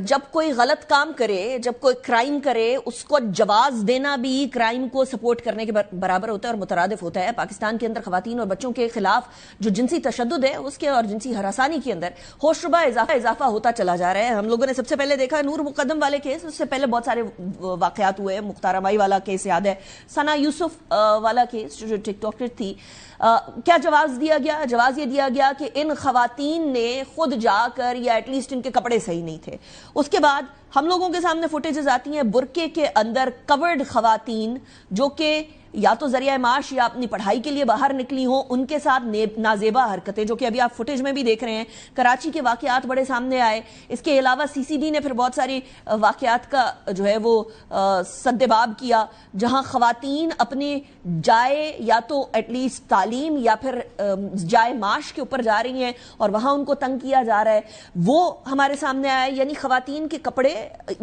جب کوئی غلط کام کرے، جب کوئی کرائم کرے، اس کو جواز دینا بھی کرائم کو سپورٹ کرنے کے برابر ہوتا ہے اور مترادف ہوتا ہے۔ پاکستان کے اندر خواتین اور بچوں کے خلاف جو جنسی تشدد ہے اس کے اور جنسی ہراسانی کے اندر ہوشربا اضافہ ہوتا چلا جا رہا ہے۔ ہم لوگوں نے سب سے پہلے دیکھا نور مقدم والے کیس، اس سے پہلے بہت سارے واقعات ہوئے، مختار مائی والا کیس یاد ہے، ثنا یوسف والا کیس جو ٹک ٹاکر تھی۔ کیا جواز دیا گیا؟ جواز یہ دیا گیا کہ ان خواتین نے خود جا کر یا ایٹ لیسٹ ان کے کپڑے صحیح نہیں تھے۔ اس کے بعد ہم لوگوں کے سامنے فوٹیجز آتی ہیں برقعے کے اندر کورڈ خواتین جو کہ یا تو ذریعہ معاش یا اپنی پڑھائی کے لیے باہر نکلی ہوں، ان کے ساتھ نازیبا حرکتیں، جو کہ ابھی آپ فوٹیج میں بھی دیکھ رہے ہیں۔ کراچی کے واقعات بڑے سامنے آئے۔ اس کے علاوہ سی سی ڈی نے پھر بہت ساری واقعات کا جو ہے وہ سدباب کیا، جہاں خواتین اپنے جائے یا تو ایٹ لیسٹ تعلیم یا پھر جائے معاش کے اوپر جا رہی ہیں اور وہاں ان کو تنگ کیا جا رہا ہے، وہ ہمارے سامنے آئے۔ یعنی خواتین کے کپڑے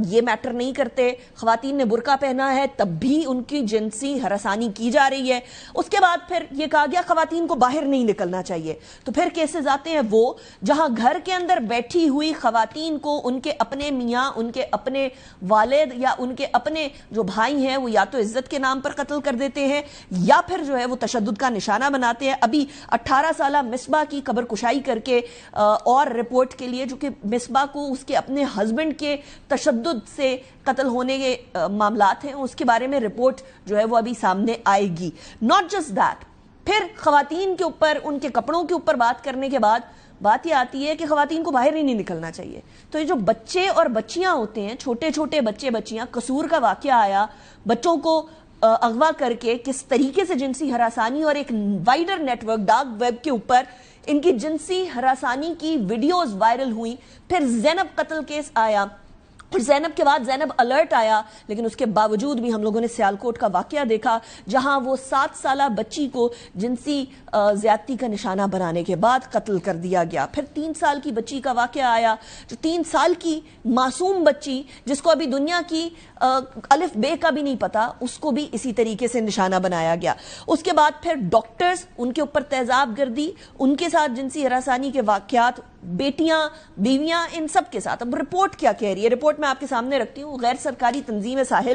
یہ میٹر نہیں کرتے، خواتین نے برقع پہنا ہے تب بھی ان کی جنسی ہراسانی کی جا رہی ہے۔ اس کے بعد پھر یہ کہا گیا خواتین کو باہر نہیں نکلنا چاہیے۔ تو پھر کیسز آتے ہیں وہ جہاں گھر کے اندر بیٹھی ہوئی خواتین کو ان کے اپنے میاں، ان کے اپنے والد یا ان کے اپنے جو بھائی ہیں وہ یا تو عزت کے نام پر قتل کر دیتے ہیں یا پھر جو ہے وہ تشدد کا نشانہ بناتے ہیں۔ ابھی 18 سالہ مصباح کی قبر کشائی کر کے اور رپورٹ کے لیے، جو کہ مصباح کو اس کے اپنے ہسبینڈ کے تشدد سے قتل ہونے کے معاملات ہیں، اس کے بارے میں رپورٹ جو ہے وہ ابھی سامنے آئے گی۔ ناٹ جسٹ دیٹ، پھر خواتین کے اوپر ان کے کپڑوں کے اوپر بات کرنے کے بعد بات یہ آتی ہے کہ خواتین کو باہر ہی نہیں نکلنا چاہیے۔ تو یہ جو بچے اور بچیاں ہوتے ہیں، چھوٹے چھوٹے بچے بچیاں، قصور کا واقعہ آیا، بچوں کو اغوا کر کے کس طریقے سے جنسی ہراسانی اور ایک wider network dark web کے اوپر ان کی جنسی ہراسانی کی ویڈیوز وائرل ہوئی۔ پھر زینب قتل کیس آیا اور زینب کے بعد زینب الرٹ آیا، لیکن اس کے باوجود بھی ہم لوگوں نے سیالکوٹ کا واقعہ دیکھا جہاں وہ 7 سالہ بچی کو جنسی زیادتی کا نشانہ بنانے کے بعد قتل کر دیا گیا۔ پھر 3 سال کی بچی کا واقعہ آیا، جو 3 سال کی معصوم بچی جس کو ابھی دنیا کی الف بے کا بھی نہیں پتا، اس کو بھی اسی طریقے سے نشانہ بنایا گیا۔ اس کے بعد پھر ڈاکٹرز، ان کے اوپر تیزاب گردی، ان کے ساتھ جنسی ہراسانی کے واقعات، بیٹیاں، بیویاں، ان سب کے ساتھ۔ اب رپورٹ کیا کہہ رہی ہے؟ رپورٹ میں آپ کے سامنے رکھتی ہوں۔ غیر سرکاری تنظیم ساحل